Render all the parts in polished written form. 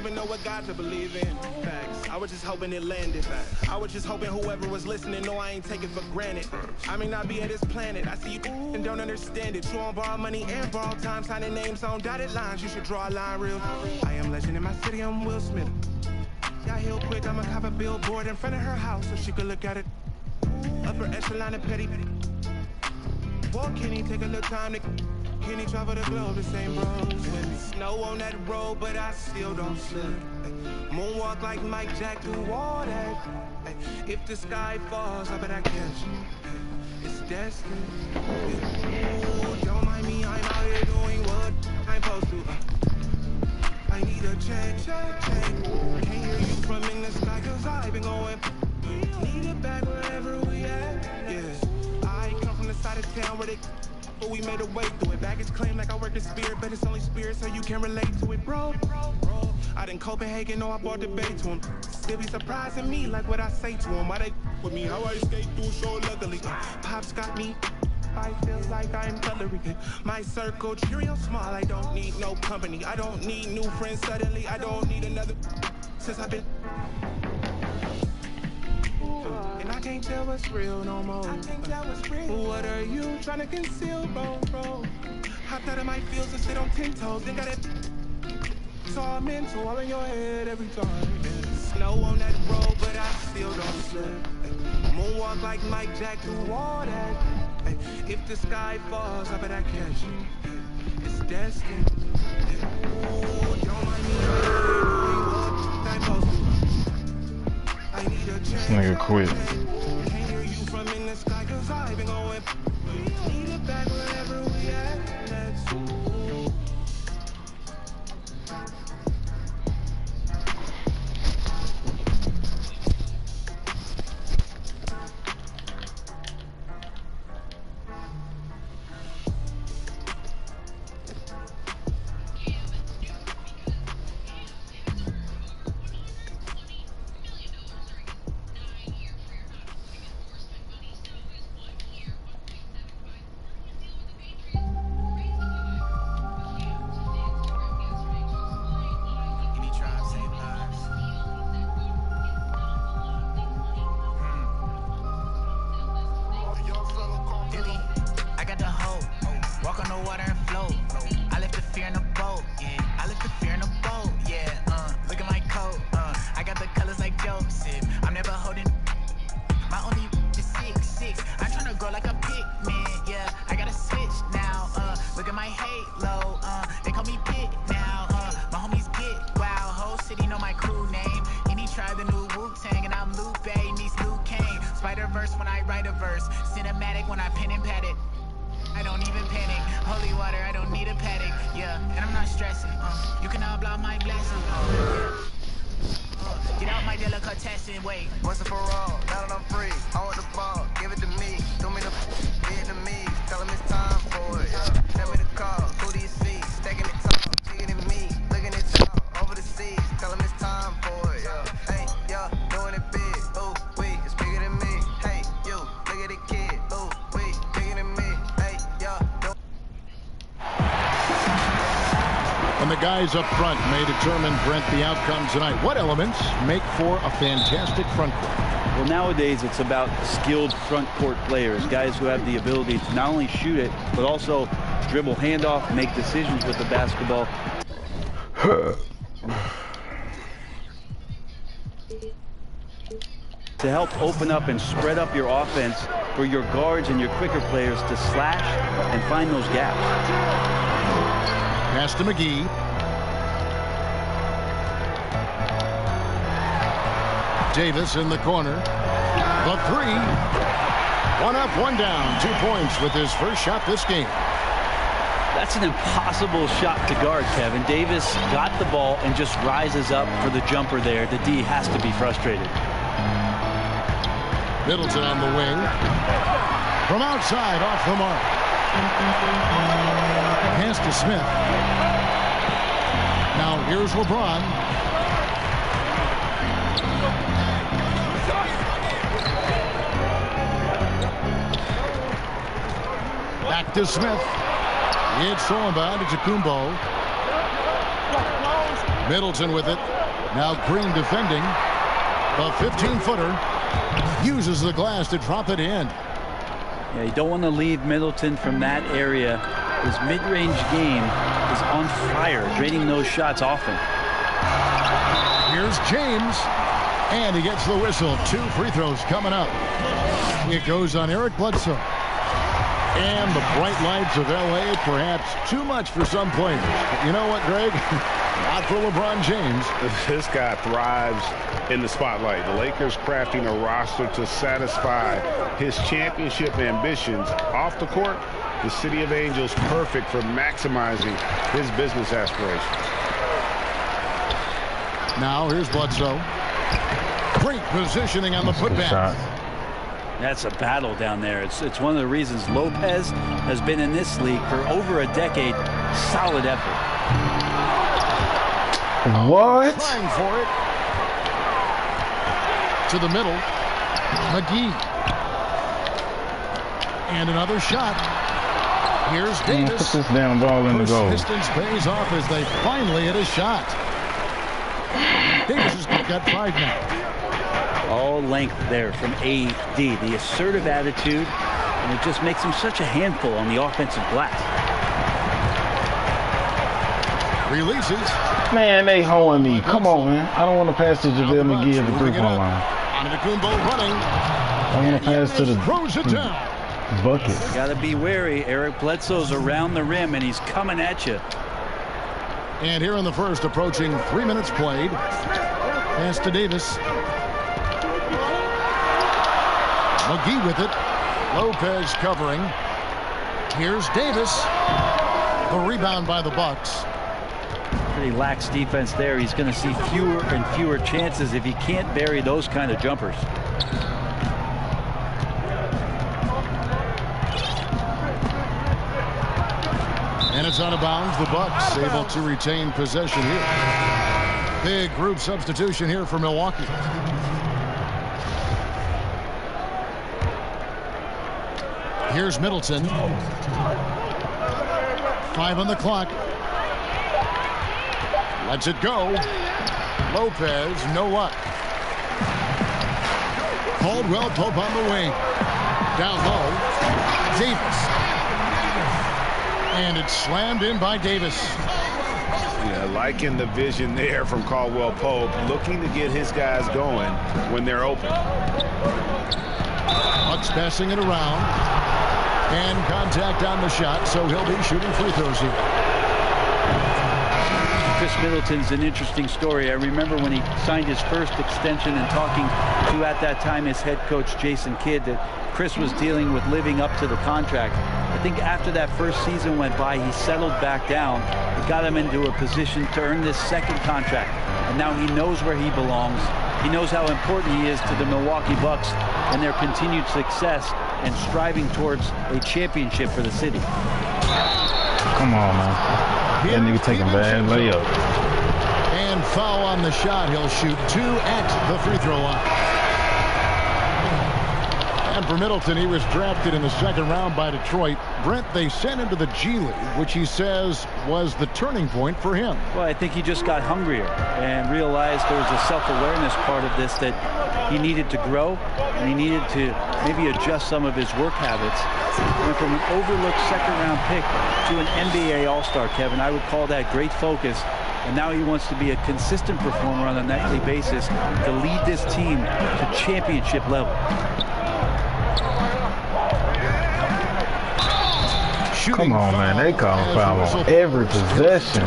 even know what God to believe in. Facts. I was just hoping it landed. I was just hoping whoever was listening know I ain't taking for granted. I may not be at this planet. I see you and don't understand it. You won't borrow money and borrow time, signing names on dotted lines. You should draw a line real. I am legend in my city. I'm Will Smith. Got healed quick. I'ma cop a billboard in front of her house so she could look at it. Upper echelon of petty. Boy, Kenny take a little time to. Kenny travel the globe, the same bros with me. Snow on that road, but I still don't slip. Moonwalk like Mike Jack through all that. If the sky falls, I bet I catch you. It's destined. Ooh, don't mind me, I'm out here doing what I'm supposed to. I need a change. Can't hear you from in the sky, cause I've been going. Need it back wherever we at. Yeah, I come from the side of town where they. But we made a way through it. Baggage claim like I work in spirit, but it's only spirit, so you can relate to it, bro. I done Copenhagen, know I bought the bay to him. Still be surprising me like what I say to him. Why they with me? How I skate through so luckily. Pops got me. I feel like I'm cutlery. My circle, Cheerio small. I don't need no company. I don't need new friends suddenly. I don't need another. Since I've been. And I can't tell what's real no more. I can't tell what's real. What are you trying to conceal, bro? Hopped out of my fields and sit on 10 toes. Then got it. It's all mental, all in your head every time. Snow on that road, but I still don't slip. Moonwalk like Mike Jack through all that. If the sky falls, I bet I catch you. It's destined. Ooh, don't mind me. I'm supposed to. This nigga quit. Can't hear you from in the sky, cause I've been going. Need it back wherever we at. Let's guys up front may determine, Brent, the outcome tonight. What elements make for a fantastic front court? Well, nowadays it's about skilled front court players, guys who have the ability to not only shoot it, but also dribble handoff, make decisions with the basketball. To help open up and spread up your offense for your guards and your quicker players to slash and find those gaps. Pass to McGee. Davis in the corner. The three. One up, one down. 2 points with his first shot this game. That's an impossible shot to guard, Kevin. Davis got the ball and just rises up for the jumper there. The D has to be frustrated. Middleton on the wing. From outside, off the mark. Pass to Smith. Now here's LeBron. Back to Smith. It's thrown by to Kumbo. Middleton with it. Now Green defending. A 15-footer. Uses the glass to drop it in. Yeah, you don't want to leave Middleton from that area. His mid-range game is on fire, draining those shots often. Here's James. And he gets the whistle. 2 free throws coming up. It goes on Eric Bledsoe. And the bright lights of L.A. perhaps too much for some players. But you know what, Greg? Not for LeBron James. This guy thrives in the spotlight. The Lakers crafting a roster to satisfy his championship ambitions. Off the court, the City of Angels perfect for maximizing his business aspirations. Now here's Bledsoe. Great positioning on the putback. That's a battle down there. It's one of the reasons Lopez has been in this league for over a decade. Solid effort. What? Trying for it. To the middle. McGee. And another shot. Here's Davis. Put this damn ball in the goal. Distance pays off as they finally hit a shot. Davis has got 5 now. All length there from AD. The assertive attitude, and it just makes him such a handful on the offensive glass. Releases. Man, they hoeing me. Come on, man. I don't want to pass to JaVale McGee at the 3-point line. Antetokounmpo running. I want to pass to the throws it down. Bucket. Got to be wary. Eric Bledsoe's around the rim, and he's coming at you. And here in the first, approaching 3 minutes played. Pass to Davis. McGee with it. Lopez covering. Here's Davis. The rebound by the Bucks. Pretty lax defense there. He's going to see fewer and fewer chances if he can't bury those kind of jumpers. And it's out of bounds. The Bucks able to retain possession here. Big group substitution here for Milwaukee. Here's Middleton. 5 on the clock. Lets it go. Lopez, no luck. Caldwell Pope on the wing. Down low. Davis. And it's slammed in by Davis. Yeah, liking the vision there from Caldwell Pope, looking to get his guys going when they're open. Bucks passing it around. And contact on the shot, so he'll be shooting free throws here. Chris Middleton's an interesting story. I remember when he signed his first extension and talking to, at that time, his head coach, Jason Kidd, that Chris was dealing with living up to the contract. I think after that first season went by, he settled back down. It got him into a position to earn this second contract. And now he knows where he belongs. He knows how important he is to the Milwaukee Bucks and their continued success and striving towards a championship for the city. Come on, man. That nigga taking bad layup. And foul on the shot. He'll shoot 2 at the free throw line. And for Middleton, he was drafted in the 2nd round by Detroit. Brent, they sent him to the G League, which he says was the turning point for him. Well, I think he just got hungrier and realized there was a self-awareness part of this that he needed to grow, and he needed to maybe adjust some of his work habits. Went from an overlooked 2nd-round pick to an NBA All-Star, Kevin. I would call that great focus. And now he wants to be a consistent performer on a nightly basis to lead this team to championship level. Come on, man. They call foul on every possession.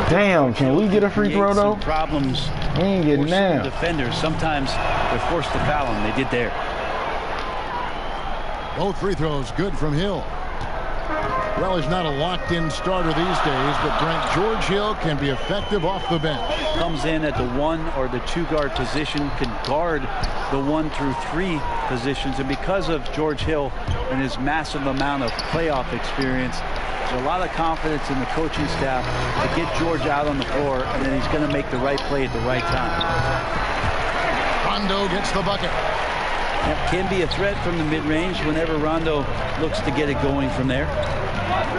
Damn, can we get a free throw, though? Problems. We ain't getting down. Defenders, sometimes they're forced to foul him. They did there. Both free throws good from Hill. Well, he's not a locked-in starter these days, but Brent, George Hill can be effective off the bench. Comes in at the 1 or the 2 guard position, can guard the 1 through 3 positions, and because of George Hill and his massive amount of playoff experience, there's a lot of confidence in the coaching staff to get George out on the floor, and then he's going to make the right play at the right time. Rondo gets the bucket. That can be a threat from the mid-range whenever Rondo looks to get it going from there.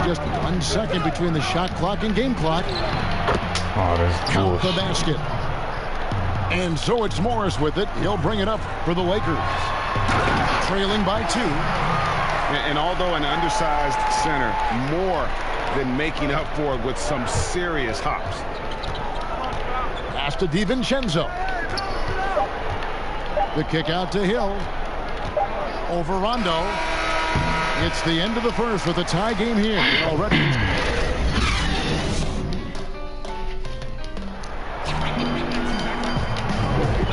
Just 1 second between the shot clock and game clock. Oh, that's Count cool. the basket. And so it's Morris with it. He'll bring it up for the Lakers. Trailing by 2. And although an undersized center, more than making up for it with some serious hops. Pass to DiVincenzo. The kick out to Hill. Over Rondo. It's the end of the first with a tie game here already.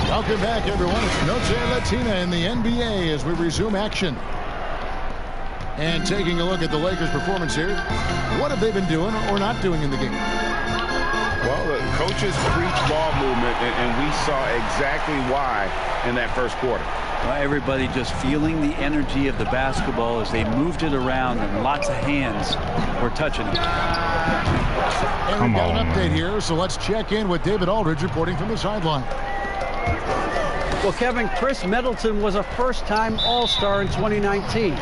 Welcome back, everyone. It's Noche Latina in the NBA as we resume action. And taking a look at the Lakers' performance here. What have they been doing or not doing in the game? Well, the coaches preach ball movement, and we saw exactly why in that first quarter. Well, everybody just feeling the energy of the basketball as they moved it around, and lots of hands were touching it. And we've got an update here, so let's check in with David Aldridge reporting from the sideline. Well, Kevin, Chris Middleton was a first-time All-Star in 2019.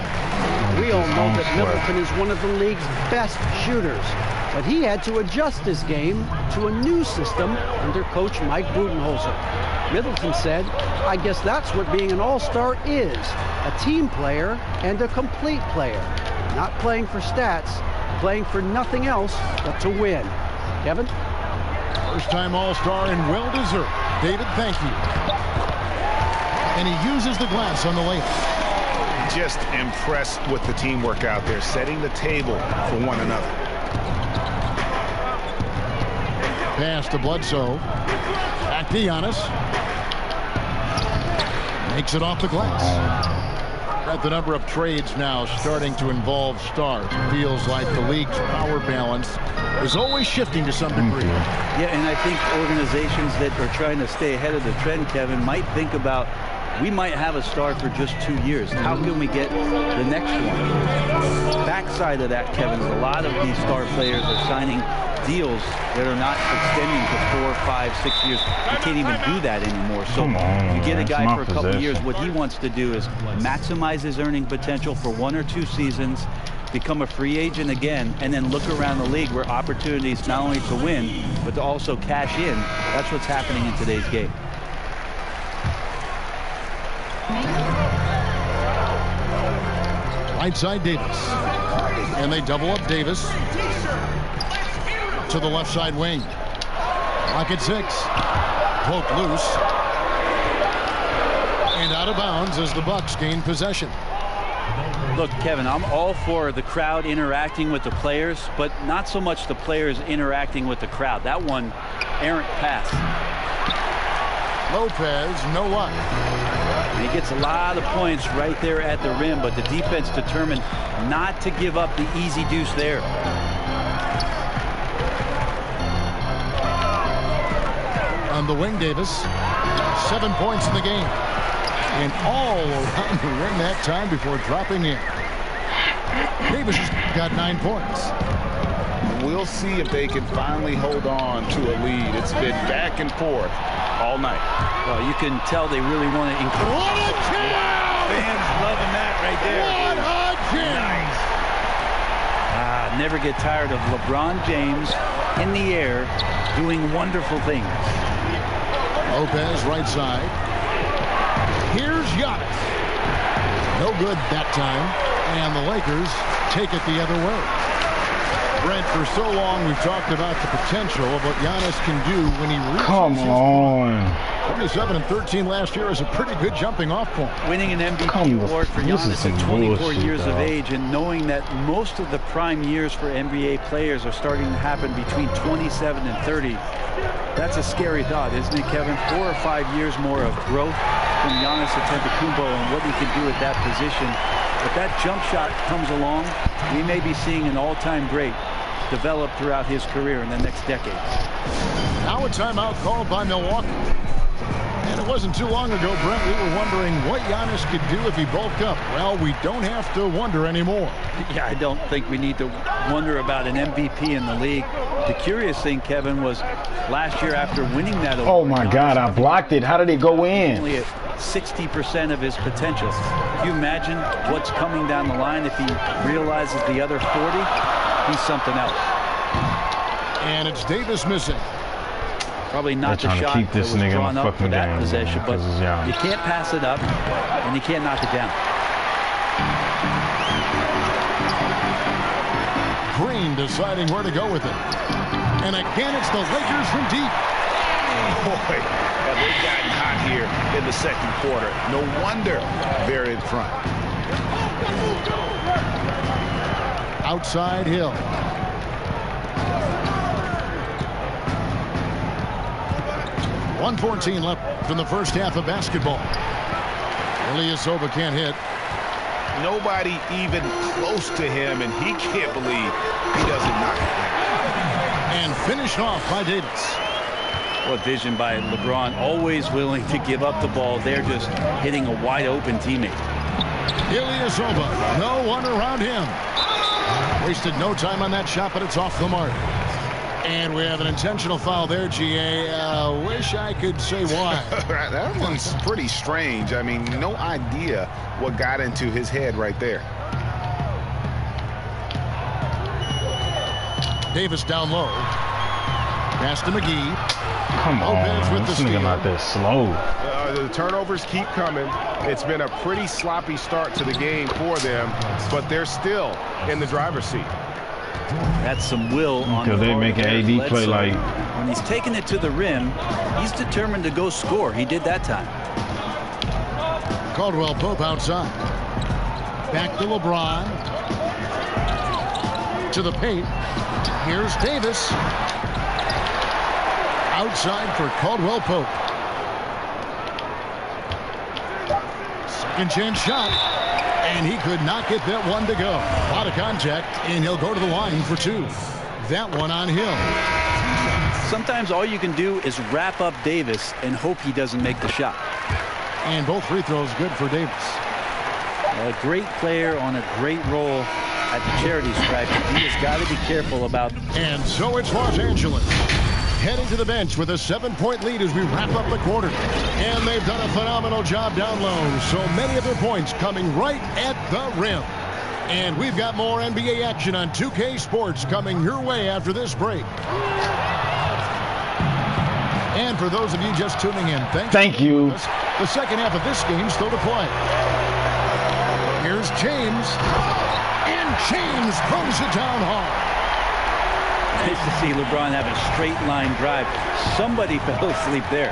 We all know that Middleton is one of the league's best shooters, but he had to adjust his game to a new system under coach Mike Budenholzer. Middleton said, "I guess that's what being an All-Star is, a team player and a complete player. Not playing for stats, playing for nothing else but to win." Kevin? First-time All-Star and well-deserved. David, thank you. And he uses the glass on the layup. Just impressed with the teamwork out there, setting the table for one another. Pass to Bledsoe. Back to Giannis. Makes it off the glass. At the number of trades now starting to involve stars. It feels like the league's power balance is always shifting to some degree. Yeah, and I think organizations that are trying to stay ahead of the trend, Kevin, might think about, we might have a star for just 2 years. How can we get the next one? Backside of that, Kevin, a lot of these star players are signing deals that are not extending to 4, 5, 6 years. You can't even do that anymore. So you get a guy for a couple of years. What he wants to do is maximize his earning potential for 1 or 2 seasons, become a free agent again, and then look around the league where opportunities not only to win, but to also cash in. That's what's happening in today's game. Right side Davis. And they double up Davis to the left side wing. Clock at 6. Poke loose. And out of bounds as the Bucks gain possession. Look, Kevin, I'm all for the crowd interacting with the players, but not so much the players interacting with the crowd. That one, errant pass. Lopez, no luck. He gets a lot of points right there at the rim, but the defense determined not to give up the easy deuce there. On the wing, Davis. 7 points in the game. And all around the ring that time before dropping in. Davis has got 9 points. We'll see if they can finally hold on to a lead. It's been back and forth all night. Well, you can tell they really want to increase. What a jam! Fans loving that right there. What a jam! Nice. Never get tired of LeBron James in the air doing wonderful things. Lopez right side. Here's Giannis. No good that time. And the Lakers take it the other way. Brent, for so long we've talked about the potential of what Giannis can do when he reaches. Come on. 27 and 13 last year is a pretty good jumping off point. Winning an MVP award for Giannis at 24 years of age, and knowing that most of the prime years for NBA players are starting to happen between 27 and 30. That's a scary thought, isn't it, Kevin? 4 or 5 years more of growth from Giannis Antetokounmpo and what he can do at that position. If that jump shot comes along, we may be seeing an all-time great develop throughout his career in the next decade. Now a timeout called by Milwaukee. And it wasn't too long ago, Brent, we were wondering what Giannis could do if he bulked up. Well, we don't have to wonder anymore. Yeah, I don't think we need to wonder about an MVP in the league. The curious thing, Kevin, was last year after winning that award. Oh, my God, I blocked it. How did it go in? Only at 60% of his potential. Can you imagine what's coming down the line if he realizes the other 40? He's something else. And it's Davis missing. Probably not the shot that was drawn up for that possession, but you can't pass it up and you can't knock it down. Green deciding where to go with it. And again, it's the Lakers from deep. Boy, they've gotten hot here in the second quarter. No wonder they're in front. Outside Hill. .114 left in the first half of basketball. Ilyasova can't hit. Nobody even close to him, and he can't believe he doesn't knock it down. And finished off by Davis. What vision by LeBron, always willing to give up the ball. They're just hitting a wide open teammate. Ilyasova, no one around him. Wasted no time on that shot, but it's off the mark. And we have an intentional foul there, GA. Wish I could say why. That one's pretty strange. I mean, no idea what got into his head right there. Davis down low. Pass to McGee. Come on, man. This nigga not that slow. The turnovers keep coming. It's been a pretty sloppy start to the game for them, but they're still in the driver's seat. That's some will on the part they make an AD play like. When he's taking it to the rim, he's determined to go score. He did that time. Caldwell Pope outside. Back to LeBron. To the paint. Here's Davis. Outside for Caldwell Pope. Second chance shot. And he could not get that one to go. A lot of contact, and he'll go to the line for two. That one on Hill. Sometimes all you can do is wrap up Davis and hope he doesn't make the shot. And both free throws good for Davis. A great player on a great role at the charity stripe. He has got to be careful about. And so it's Los Angeles heading to the bench with a 7-point lead as we wrap up the quarter. And they've done a phenomenal job down low. So many of their points coming right at the rim. And we've got more NBA action on 2K Sports coming your way after this break. And for those of you just tuning in, thank you. The second half of this game still to play. Here's James. And James throws it down hard. Nice to see LeBron have a straight line drive. Somebody fell asleep there.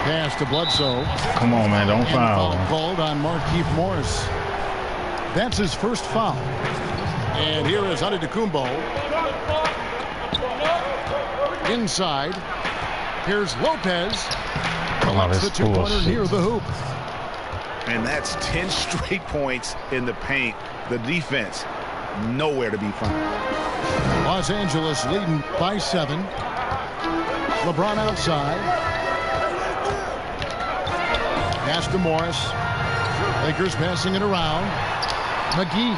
Pass to Bledsoe. Come on, man, don't foul. Called on Markieff Morris. That's his first foul. And here is Antetokounmpo. Inside. Here's Lopez. Collects the two-pointer near the hoop. And that's 10 straight points in the paint. The defense, nowhere to be found. Los Angeles leading by 7. LeBron outside. Pass to Morris. Lakers passing it around. McGee.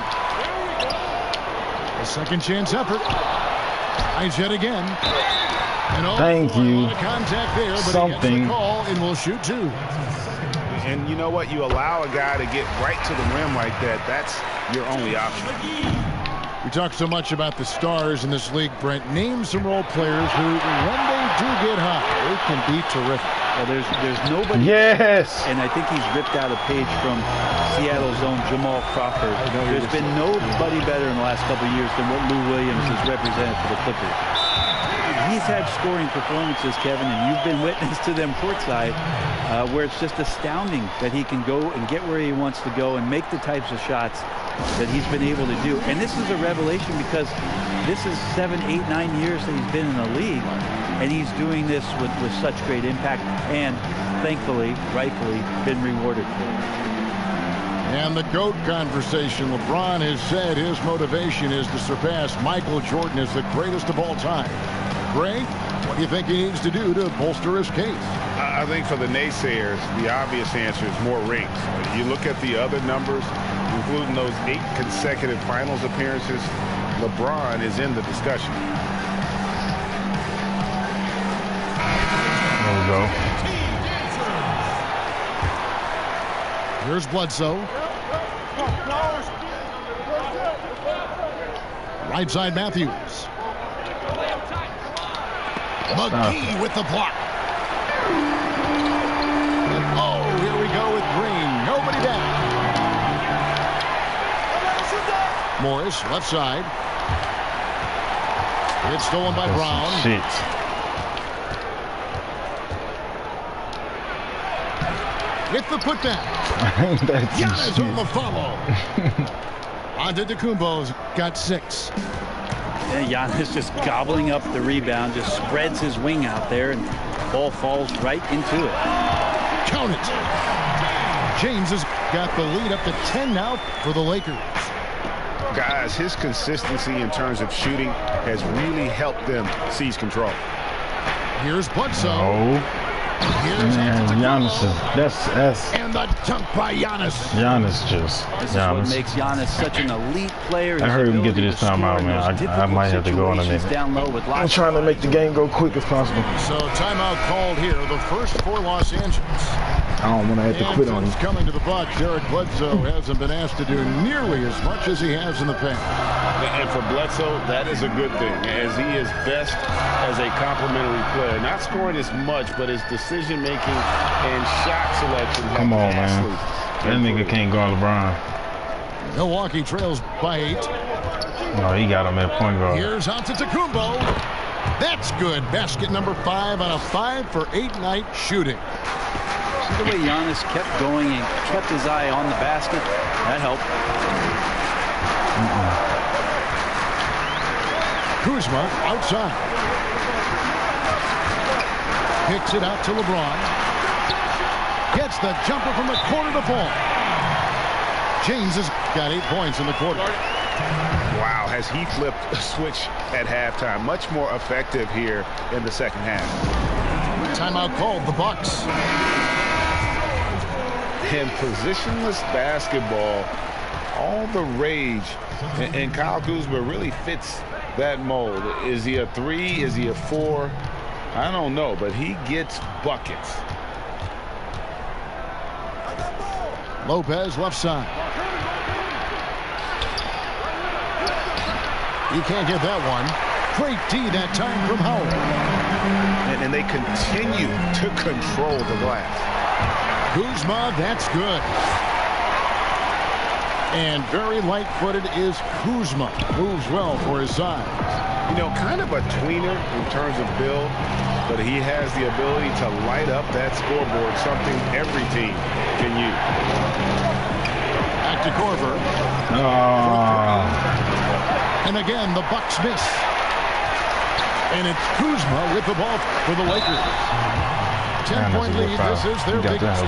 A second chance effort. Eyes yet again. And thank you. Contact there, but something. He gets the call and will shoot two. And you know what? You allow a guy to get right to the rim like that. That's your only option. We talk so much about the stars in this league, Brent. Name some role players who, when they do get hot, they can be terrific. Well, there's nobody. Yes. And I think he's ripped out a page from Seattle's own Jamal Crawford. There's been nobody better in the last couple of years than what Lou Williams has represented for the Clippers. He's had scoring performances, Kevin, and you've been witness to them courtside, where it's just astounding that he can go and get where he wants to go and make the types of shots that he's been able to do. And this is a revelation because this is 7, 8, 9 years that he's been in the league, and he's doing this with such great impact and, thankfully, rightfully, been rewarded for it. And the GOAT conversation. LeBron has said his motivation is to surpass Michael Jordan as the greatest of all time. Gray, what do you think he needs to do to bolster his case? I think for the naysayers, the obvious answer is more rings. You look at the other numbers, including those 8 consecutive finals appearances, LeBron is in the discussion. There we go. Here's Bledsoe. Right side, Matthews. McGee with the block. And oh, here we go with Green. Nobody down. Morris, left side. It's stolen by Brown. Shit. With the putdown. Giannis on the follow. Antetokounmpo's got 6. Yeah, Giannis just gobbling up the rebound, just spreads his wing out there, and ball falls right into it. Count it. James has got the lead up to 10 now for the Lakers. Guys, his consistency in terms of shooting has really helped them seize control. Here's Bledsoe. Oh. Here's Man, Giannis is that's and the dunk by Giannis. Giannis just This is what makes Giannis such an elite player. I heard him get to this timeout, man. I might have to go in a minute. Down low with I'm trying to make the game go quick as possible. So timeout called here. The first for Los Angeles. I don't want to have to quit on him. Coming to the Bucks, Derek Bledsoe hasn't been asked to do nearly as much as he has in the past. And for Bledsoe, that is a good thing, as he is best as a complementary player. Not scoring as much, but his decision-making and shot selection. Come on, man. That nigga can't guard LeBron. Milwaukee trails by 8. No, he got him at point guard. Here's Antetokounmpo. That's good. Basket number 5 on a 5-for-8 night shooting. See the way Giannis kept going and kept his eye on the basket? That helped. Kuzma outside. Kicks it out to LeBron. Gets the jumper from the corner to fall. James has got 8 points in the quarter. Wow, has he flipped a switch at halftime. Much more effective here in the second half. Timeout called, the Bucks. In positionless basketball, all the rage, and Kyle Kuzma really fits that mold. Is he a 3? Is he a 4? I don't know, but he gets buckets. Lopez left side. He can't get that one. Great D that time from Howard. And they continue to control the glass. Kuzma, that's good. And very light-footed is Kuzma. Moves well for his size. You know, kind of a tweener in terms of build, but he has the ability to light up that scoreboard, something every team can use. Back to Korver. And again, the Bucks miss. And it's Kuzma with the ball for the Lakers. 10-point lead. This is their biggest.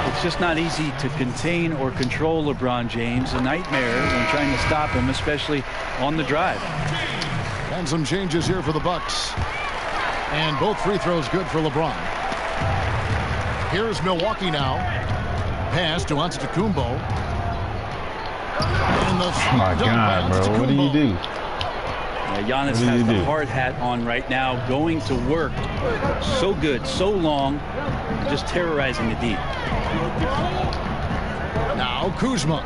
It's just not easy to contain or control LeBron James. A nightmare when trying to stop him, especially on the drive. And some changes here for the Bucks. And both free throws good for LeBron. Here's Milwaukee now. Pass to Antetokounmpo. Oh my God, bro. What do you do? Giannis has the hard hat on right now, going to work. So good, so long, just terrorizing the deep. Now Kuzma.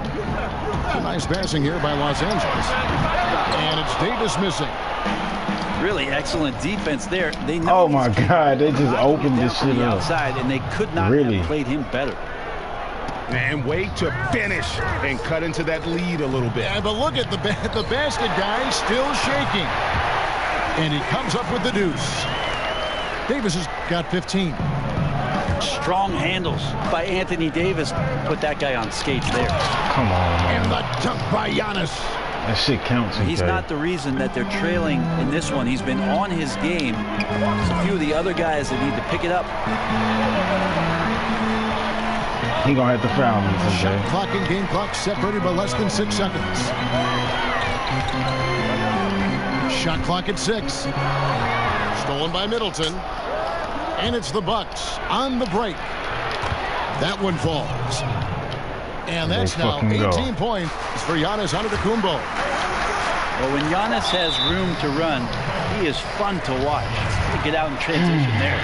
Nice passing here by Los Angeles. And it's Davis missing. Really excellent defense there. They know oh my God, they just opened this shit up. Outside, and they could not have played him better. And wait to finish and cut into that lead a little bit. Yeah, but look at the basket guy still shaking. And he comes up with the deuce. Davis has got 15. Strong handles by Anthony Davis. Put that guy on skates there. Come on, man. And the dunk by Giannis. That shit counts. He's not the reason that they're trailing in this one. He's been on his game. There's a few of the other guys that need to pick it up. He gonna have to foul me someday. Shot clock and game clock separated by less than 6 seconds. Shot clock at 6. Stolen by Middleton. And it's the Bucks on the break. That one falls. And that's now 18 points for Giannis Antetokounmpo. Well, when Giannis has room to run, he is fun to watch. Get out in transition there.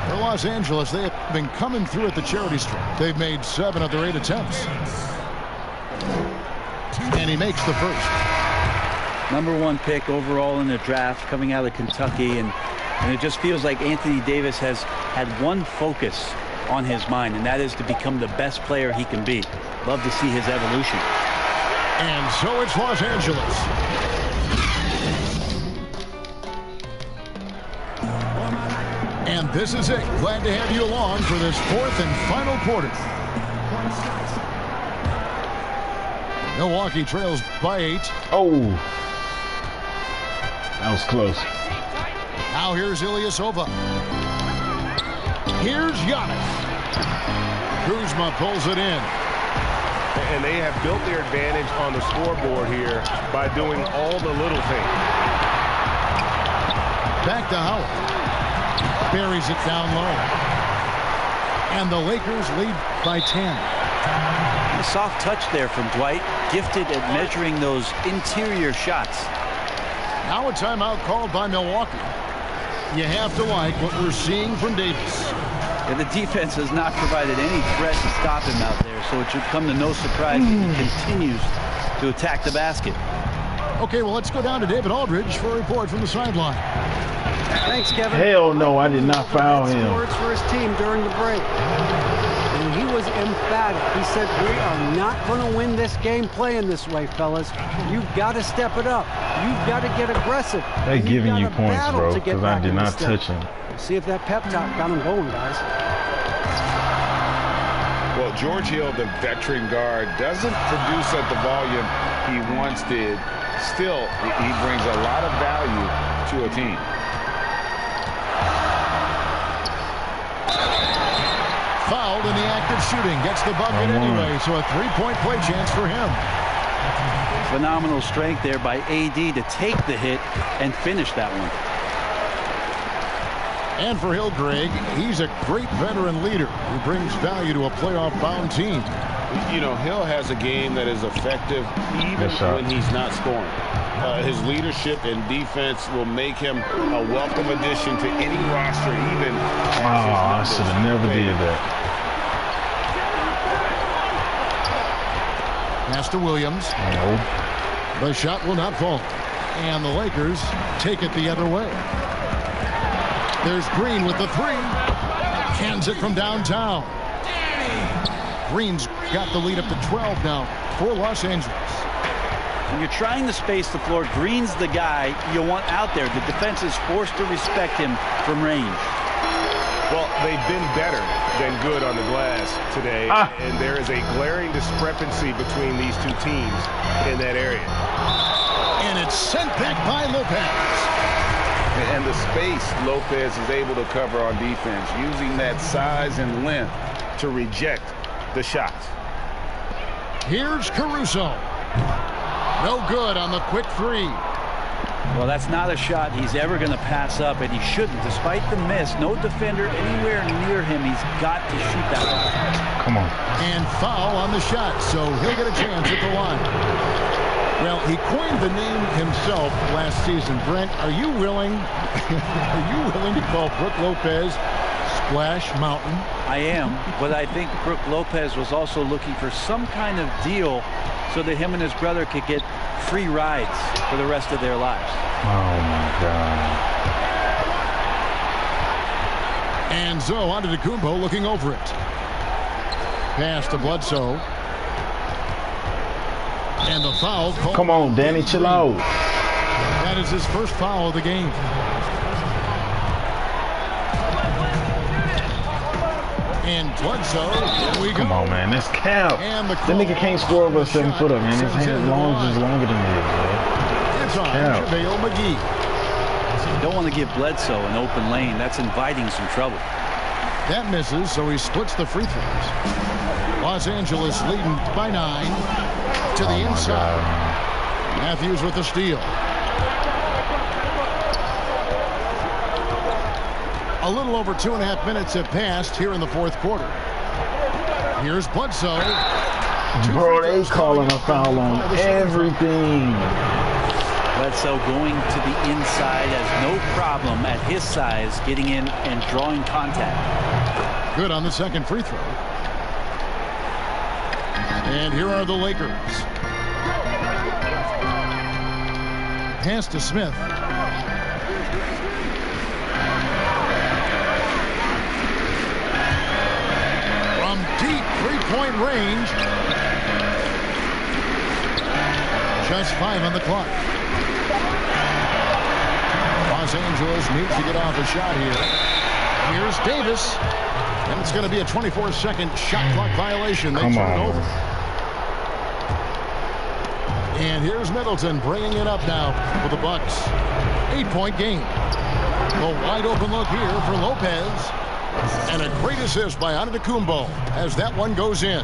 For Los Angeles, they have been coming through at the charity stripe. They've made 7 of their 8 attempts. And he makes the first. #1 pick overall in the draft, coming out of Kentucky, and it just feels like Anthony Davis has had one focus on his mind, and that is to become the best player he can be. Love to see his evolution. And so it's Los Angeles. And this is it. Glad to have you along for this 4th and final quarter. Milwaukee trails by 8. Oh, that was close. Now here's Ilyasova. Here's Giannis. Kuzma pulls it in. And they have built their advantage on the scoreboard here by doing all the little things. Back to Howard. Buries it down low. And the Lakers lead by 10. A soft touch there from Dwight, gifted at measuring those interior shots. Now a timeout called by Milwaukee. You have to like what we're seeing from Davis. Yeah, the defense has not provided any threat to stop him out there, so it should come to no surprise that he continues to attack the basket. Okay, well, let's go down to David Aldridge for a report from the sideline. Thanks, Kevin. Hell no, I did not foul him. Words for his team during the break. And he was emphatic. He said, we are not going to win this game playing this way, fellas. You've got to step it up. You've got to get aggressive. They're giving you points, bro, because I did not touch him. See if that pep talk got him going, guys. Well, George Hill, the veteran guard, doesn't produce at the volume he once did. Still, he brings a lot of value to a team. Fouled in the act of shooting. Gets the bucket anyway, so a 3-point play chance for him. Phenomenal strength there by AD to take the hit and finish that one. And for Hill, Greg, he's a great veteran leader who brings value to a playoff-bound team. You know, Hill has a game that is effective even when he's not scoring. His leadership and defense will make him a welcome addition to any roster, even. I should have never did that. Pass to Williams. The shot will not fall. And the Lakers take it the other way. There's Green with the 3. Cans it from downtown. Green's got the lead up to 12 now for Los Angeles. When you're trying to space the floor, Green's the guy you want out there. The defense is forced to respect him from range. Well, they've been better than good on the glass today, and there is a glaring discrepancy between these two teams in that area. And it's sent back by Lopez. And the space Lopez is able to cover on defense, using that size and length to reject the shots. Here's Caruso. No good on the quick 3. Well, that's not a shot he's ever going to pass up, and he shouldn't. Despite the miss, no defender anywhere near him. He's got to shoot that one. Come on. And foul on the shot, so he'll get a chance at the line. Well, he coined the name himself last season. Brent, are you willing to call Brook Lopez Splash Mountain? I am, but I think Brook Lopez was also looking for some kind of deal so that him and his brother could get free rides for the rest of their lives. Oh, my God. And so on to Antetokounmpo looking over it. Pass to Bledsoe. And the foul called. Come on, Danny, chill out. That is his first foul of the game. And Bledsoe, here we go. Come on, man, that's cap. And the that nigga can't score over a 7-footer, man. His hand long is longer than his, man. It's on JaVale McGee. You don't want to give Bledsoe an open lane. That's inviting some trouble. That misses, so he splits the free throws. Los Angeles leading by 9. To the inside. God. Matthews with the steal. A little over 2.5 minutes have passed here in the 4th quarter. Here's Bledsoe. Bro, they calling a foul on everything. Bledsoe going to the inside has no problem at his size getting in and drawing contact. Good on the second free throw. And here are the Lakers. Pass to Smith. From deep three-point range. Just 5 on the clock. Los Angeles needs to get off a shot here. Here's Davis. And it's going to be a 24-second shot clock violation. They turn it over. And here's Middleton bringing it up now for the Bucks. 8-point game. The wide open look here for Lopez. And a great assist by Antetokounmpo as that one goes in.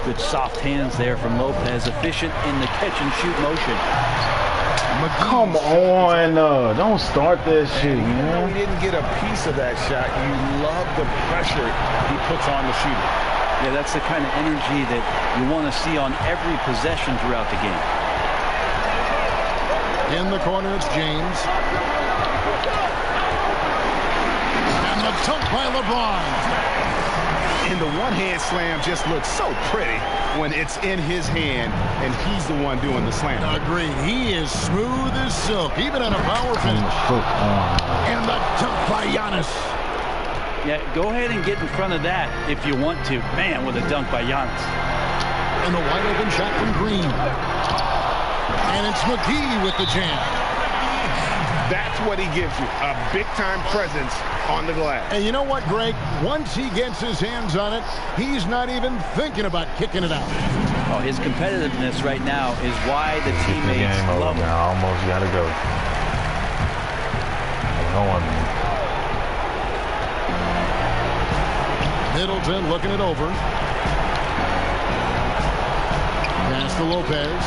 Good soft hands there from Lopez. Efficient in the catch and shoot motion. Come on, don't start that shit, man. We didn't get a piece of that shot. You love the pressure he puts on the shooter. Yeah, that's the kind of energy that you want to see on every possession throughout the game. In the corner, it's James. And the dunk by LeBron. And the one-hand slam just looks so pretty when it's in his hand and he's the one doing the slam. Agreed. He is smooth as silk, even on a power finish. And the dunk by Giannis. Yeah, go ahead and get in front of that if you want to. Man, with a dunk by Giannis. And the wide open shot from Green. And it's McGee with the jam. That's what he gives you, a big-time presence on the glass. And you know what, Greg? Once he gets his hands on it, he's not even thinking about kicking it out. Oh, his competitiveness right now is why the teammates love him. I almost got to go. Middleton looking it over. Pass to Lopez.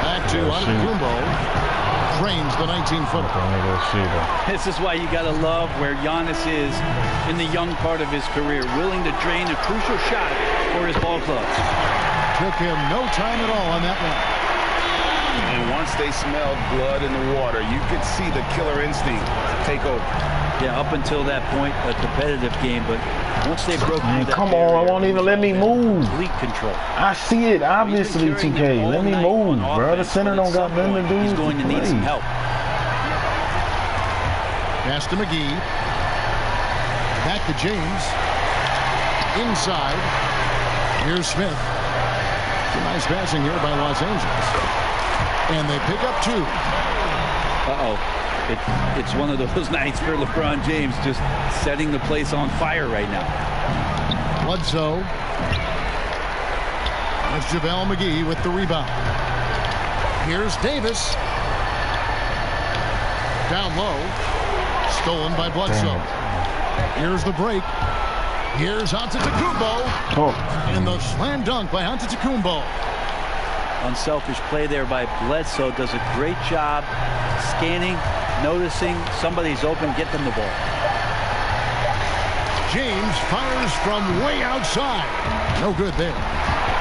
Back to Antetokounmpo. Drains the 19-footer. This is why you got to love where Giannis is in the young part of his career, willing to drain a crucial shot for his ball club. Took him no time at all on that one. And once they smelled blood in the water, you could see the killer instinct take over. Yeah, up until that point, a competitive game, but once they broke through that come on, it won't even let me move. Complete control. I see it, obviously, 2K. Let me move, bro. The center don't got nothing to do. He's going to need some help. Pass to McGee. Back to James. Inside. Here's Smith. Nice passing here by Los Angeles. And they pick up 2. Uh-oh. It's one of those nights for LeBron James, just setting the place on fire right now. Bledsoe. That's JaVale McGee with the rebound. Here's Davis. Down low. Stolen by Bledsoe. Here's the break. Here's Antetokounmpo. And the slam dunk by Antetokounmpo. Unselfish play there by Bledsoe. Does a great job scanning, noticing somebody's open, get them the ball. James fires from way outside. No good there.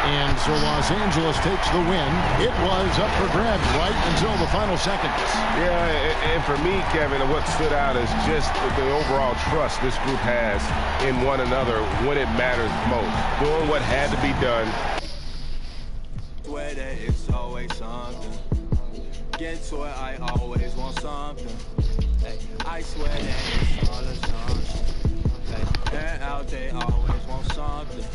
And so Los Angeles takes the win. It was up for grabs right until the final seconds. Yeah, and for me, Kevin, what stood out is just the overall trust this group has in one another when it matters most. Doing what had to be done. Where there is always something. Get to it, I always want something. Hey, I swear that it's all a song. Hey, and out there always want something.